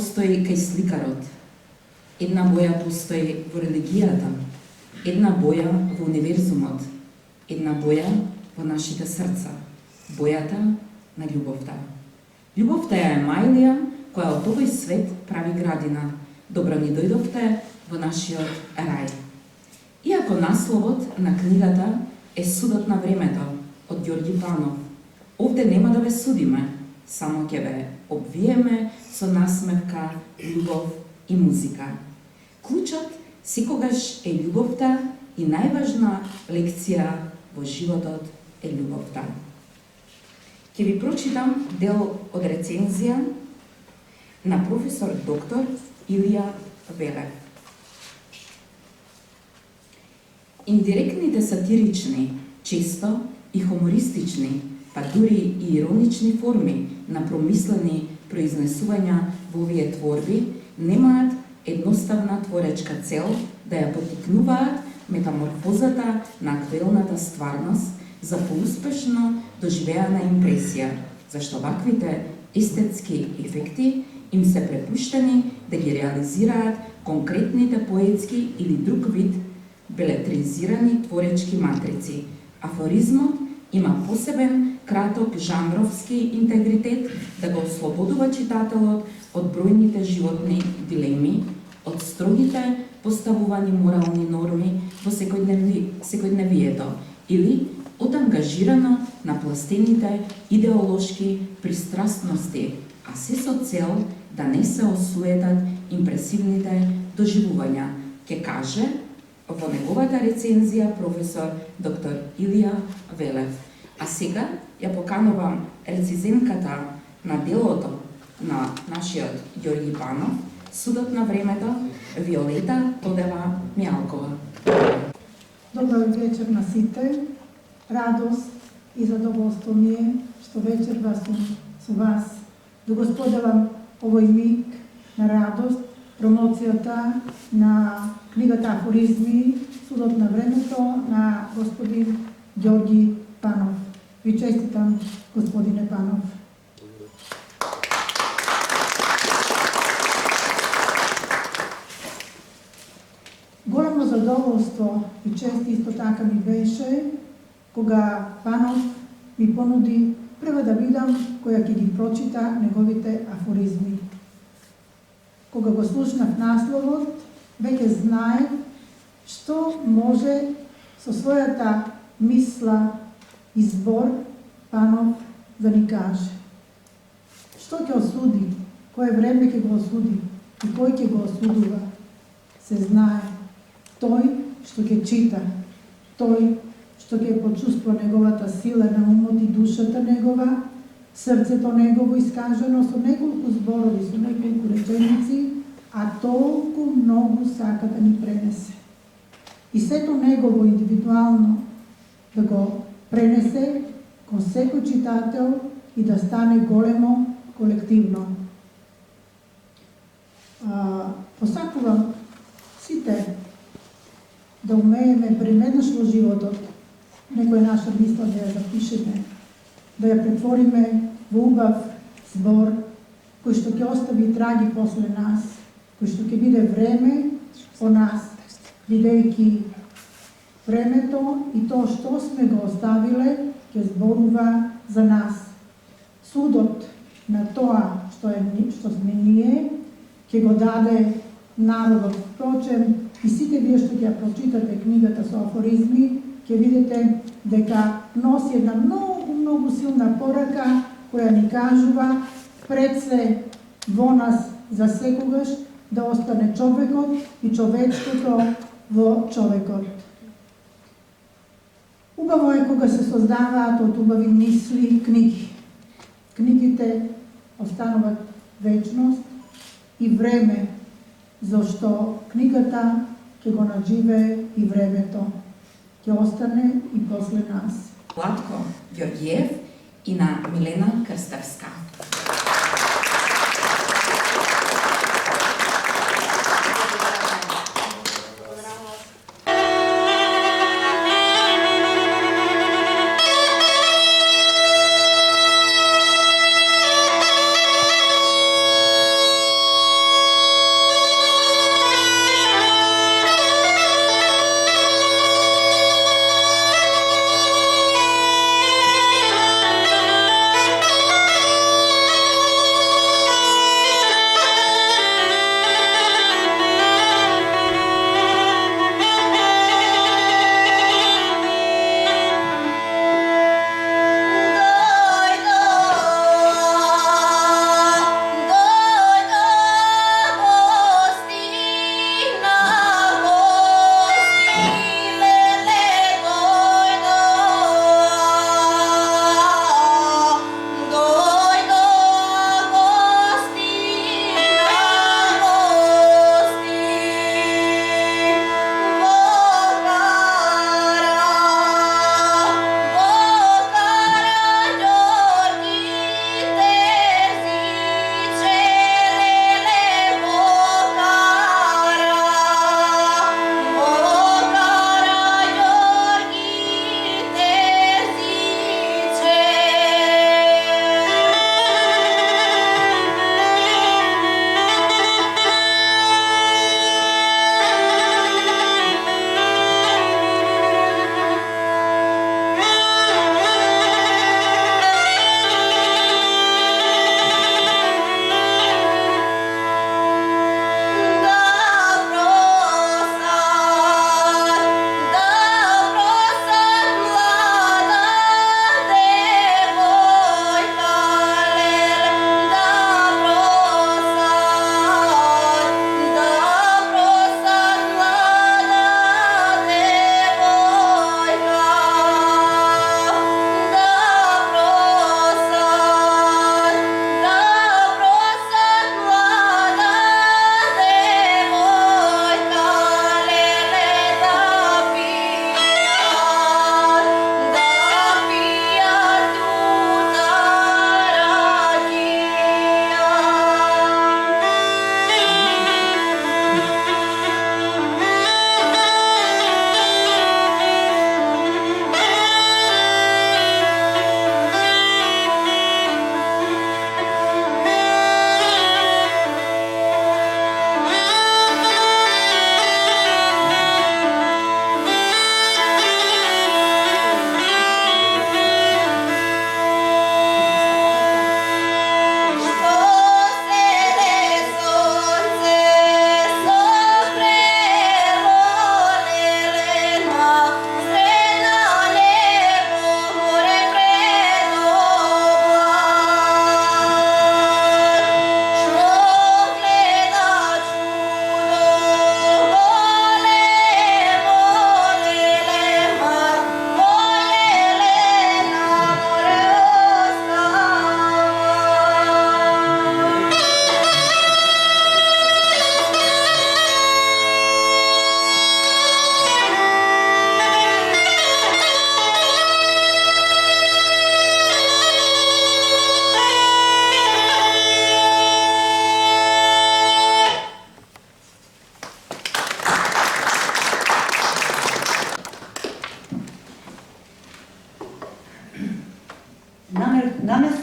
постои кај сликарот, една боја постои во религијата, една боја во универзумот, една боја во нашите срца, бојата на љубовта. Љубовта е мајлија која од овој свет прави градина. Добро ни дојдовте во нашиот рај. Иако насловот на книгата е Судот на времето од Ѓорги Панов, овде нема да ве судиме, само ќе ве обвиеме со насмевка, љубов и музика. Клучот секогаш е љубовта и најважна лекција во животот е љубовта. Ќе ви прочитам дел од рецензија на професор доктор Илија Велев. Индиректните сатирични, често и хумористични, па дури и иронични форми на промислени произнесувања во овие творби немаат едноставна творечка цел да ја поттикнуваат метаморфозата на актуелната стварност за поуспешно доживеана импресија, зашто ваквите естетски ефекти им се препуштени да ги реализираат конкретните поетски или друг вид белетризирани творечки матрици. Афоризмот има посебен краток жанровски интегритет да го ослободува читателот од бројните животни дилеми, од строгите поставувани морални норми во секојдневието или од ангажирано напластените идеолошки пристрасности, а се со цел да не се осуетат импресивните доживувања, ке каже во неговата рецензија професор доктор Илија Велев. А сега ја поканувам рецензенката на делото на нашиот Ѓорги Панов, Судот на времето, Виолета Тодева Мјалкова. Добар вечер на сите. Радост и задоволство ми е што вечерва сум со вас да го споделам овој миг на радост, промоцијата на книгата Афоризми, Судот на времето на господин Ѓорги Панов. Ви честитам, господине Панов. Големо задоволство и чест исто така ми беше кога Панов ми понуди прво да видам која ќе ги прочита неговите афоризми. Кога го слушнав насловот, веќе знае што може со својата мисла и збор Панов да ни каже. Што ќе осуди, кое време ќе го осуди и кој ќе го осудува, се знае. Тој што ќе чита, тој што ќе почувствува неговата сила на умот и душата негова, срцето негово искажено со неколку зборови, со неколку реченици, а толку многу сака да ни пренесе. И сето негово индивидуално да го пренесе кон секој читател и да стане големо колективно. Посакувам сите да умееме премеднаш во животот некоја наша мисла да ја запишеме, да ја претвориме во убав збор кој што ќе остави траги после нас, кој што ќе биде време по нас, бидејќи времето и тоа што сме го оставиле ќе зборува за нас. Судот на тоа што сме ние ќе го даде народот. Впрочем, и сите вие што ќе ја прочитате книгата со афоризми, ќе видите дека носи една многу силна порака која ни кажува пред се во нас за секогаш да остане човекот и човечкото во човекот. Убаво е кога се создаваат од убави мисли книги. Книгите остануваат вечност и време, зашто книгата ќе го надживее и времето. Ќе остане и после нас. Владко Ѓоргиев и на Милена Крстевска.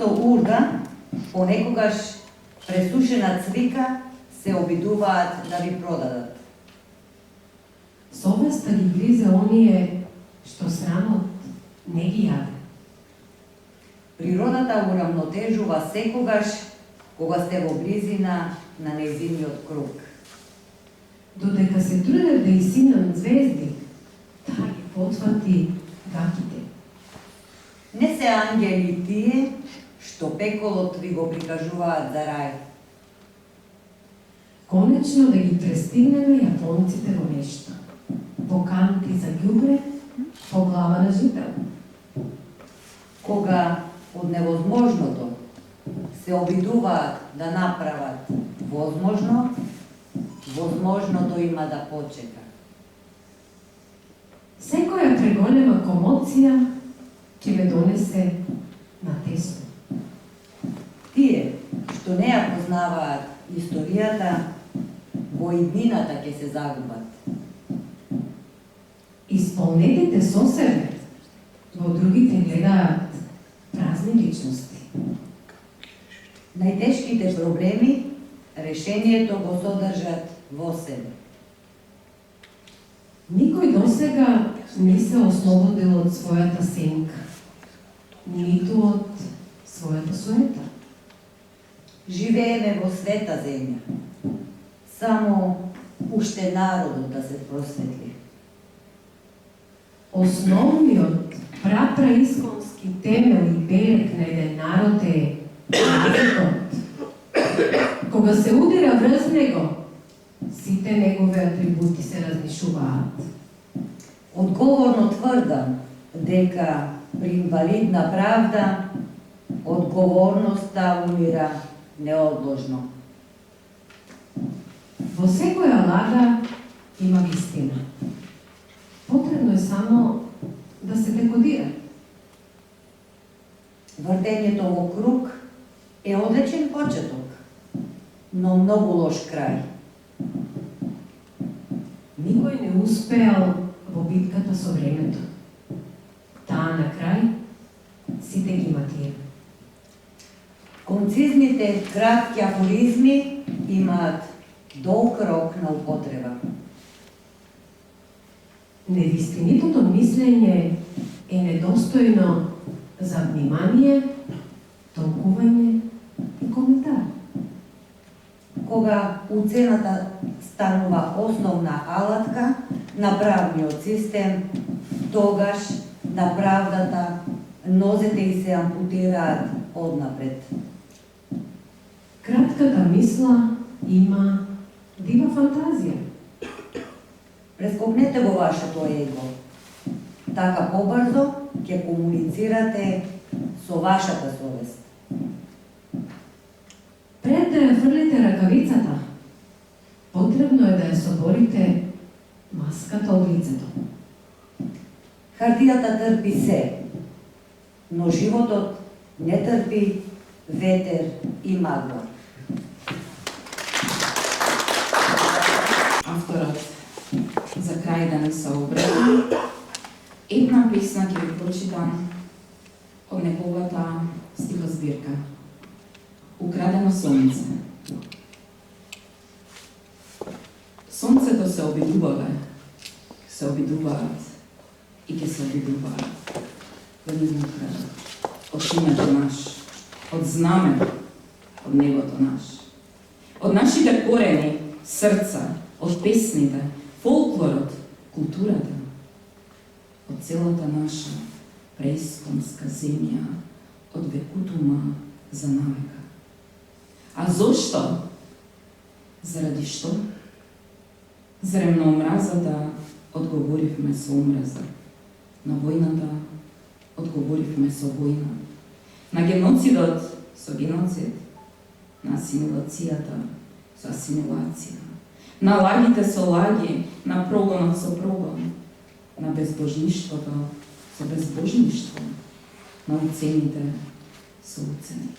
Уместо урда, понекогаш пресушена цвика се обидуваат да ви продадат. Совеста ги гризе оние што срамот не ги јаде. Природата урамнотежува секогаш кога сте во близина на нејзиниот круг. Додека се трудев да исинам звезди, таа ги потвати гаките. Не се ангели тие што пеколот ви го прикажуваат за рај. Конечно да ги престигнеме јапонците во нешто. По канти за ѓубре, по глава на жител. Кога од невозможното се обидуваат да направат возможно, возможното има да почека. Секоја преголема комоција ќе ме донесе на тесно. Тие што не ја познаваат историјата, во иднината ќе се загубат. Исполнетите со себе, во другите гледаат празни личности. Најтешките проблеми, решението го содржат во себе. Никој досега не се ослободил од својата сенка, ниту од својата суета. Живееме во света земја. Само уште народот да се просветли. Основниот прапраисконски темел и белег на еден народ е јазикот. Кога се удира врз него, сите негови атрибути се разнишуваат. Одговорно тврдам дека при инвалидна правда одговорноста умира неодложно. Во секоја лага има вистина. Потребно е само да се декодира. Вртењето во круг е одличен почеток, но многу лош крај. Никој не успеал во битката со времето. Таа на крај сите ги има тие. Концизните кратки афоризми имаат долг рок на употреба. Невистинитото мислење е недостојно за внимание, толкување и коментар. Кога уцената станува основна алатка на правниот систем, тогаш на правдата нозете и се ампутираат однапред. Кратката мисла има дива фантазија. Прескокнете во вашето его. Така побрзо ќе комуницирате со вашата совест. Пред да ја фрлите ракавицата, потребно е да ја соборите маската од лицето. Хартијата трпи се, но животот не трпи ветер и магла. Авторот за крај да не се обреди. Една песна ќе ви прочитам од неговата стихозбирка Украдено сонце. Сонцето се обидувале, се обидуваат и ќе се обидуваат да ни украдат од името наш, од знамето, од небото наш, од нашите корени, срца, од песните, фолклорот, културата, од целата наша преисконска земја, од векутума за навека. А зошто? Заради што? Зарем на омразата одговоривме со омраза, на војната одговоривме со војна, на геноцидот со геноцид, на асимилацијата со асимилација, на лагите со лаги, на прогонот со прогон, на безбожништвото со безбожништво, на уцените со уцени,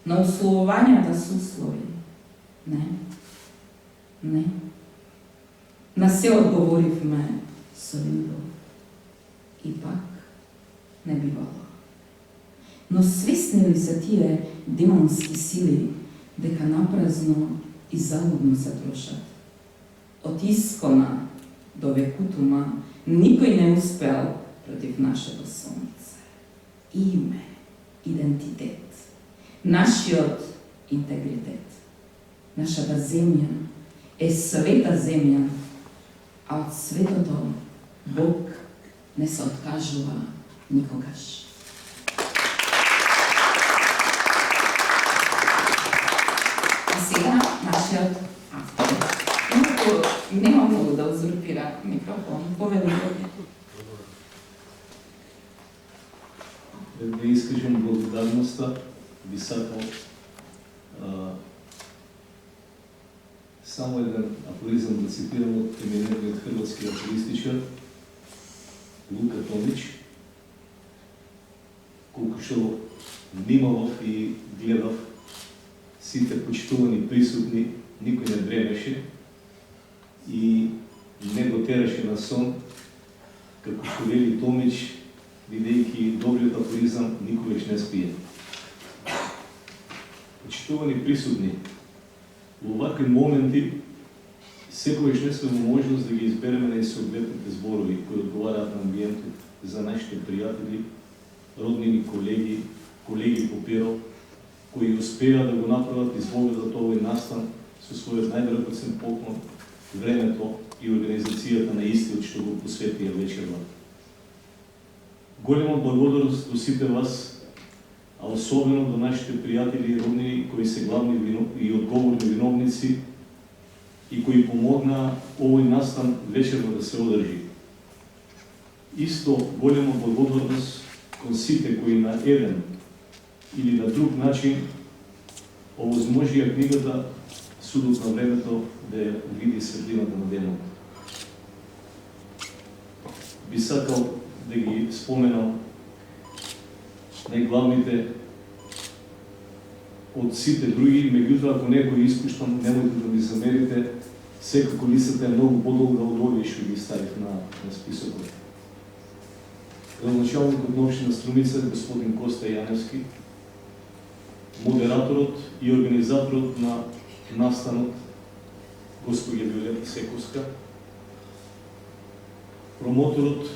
на условувањата со услови. Не, не. На се одговоривме со љубов. И пак не бивало. но свесни ли се тие демонски сили дека напразно и залудно се трошат? Од искона до векутума никој не успел против нашето сонце. Име, идентитет, нашиот интегритет. Нашата земја е света земја, а од светото Бог не се откажува никогаш. А сега нашиот автор. Нема многу да узурпира микрофон. Повели го. Да искажем благодарноста, би сакал само еден афоризам да цитирам од еминентниот хрватски афористичар Лука Томич, колку што внимавав и гледав сите почитувани присутни, никој не дремеше и не го тераше на сон, како што вели Томич, бидејќи добриот афоризам никогаш не спие. Почитувани присутни, во вакви моменти секогаш не сме во можност да ги избереме најсоодветните зборови кои одговараат на амбиентот за нашите пријатели, роднини, колеги по перо, кои успеа да го направат извоведат овој настан со својот најдрагоцен поклон, времето и организацијата на истиот што го посветија вечерва. Голема благодарност до сите вас, а особено до нашите пријатели и роднини кои се главни и одговорни виновници и кои помогнаа овој настан вечерва да се одржи. Исто голема благодарност кон сите кои на еден или на друг начин овозможија книгата Судот на времето да ја види светлината на денот. Би сакал да ги споменам најглавните од сите други, меѓутоа ако некој испуштам, немојте да ми замерите, секако листата е многу подолга од овие што ги ставив на списокот. Градоначалникот на општина Струмица, господин Коста Јаневски, модераторот и организаторот на настанот, госпоѓа Виолета Сековска, промоторот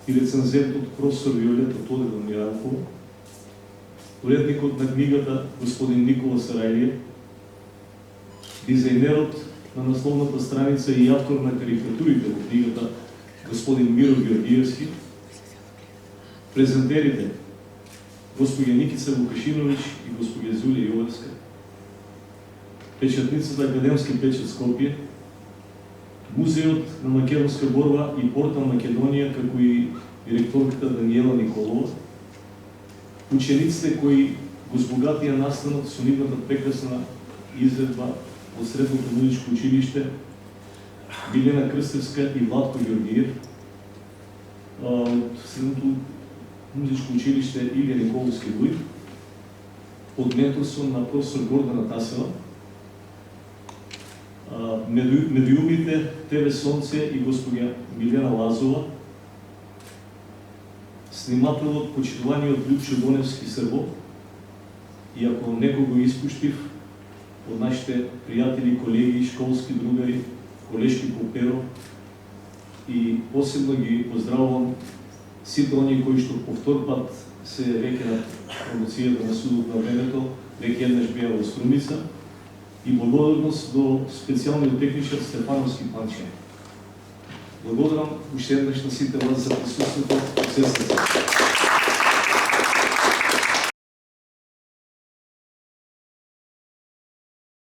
и рецензентот професор Виолета Тодева Миранкова, уредникот на книгата господин Никола Сарајлиев, дизајнерот на насловната страница и автор на карикатурите во книгата господин Миро Георгиевски, презентерите госпоѓа Никица Вукашинович и госпоѓа Зулија Јовевска, печатницата Академски печат Скопје, Музеот на македонска борба и Портал Македонија, како и директорката Даниела Николова, учениците кои го збогатија настанот со нивната прекрасна изvedба од Средното музичко училиште, Билена Крстевска и Владко Георгиев, од Средното музичко училиште Илија Николовски Вујк, под менторство на професор Гордана Тасева, медиумите ТВ Сонце и госпоѓа Милена Лазова, снимателот почитуваниот Лјупчо Доневски Србо, и ако некој го испуштив од нашите пријатели, колеги, школски другари, колешки по перо, и посебно ги поздравувам сите оние кои што повтор пат се веќе на промоцијата на Судот на времето, веќе еднаш беа во Струмица, и благодарност до специјалниот техничар Стефановски Панче. Благодарам уште еднаш на сите вас за присуството. Се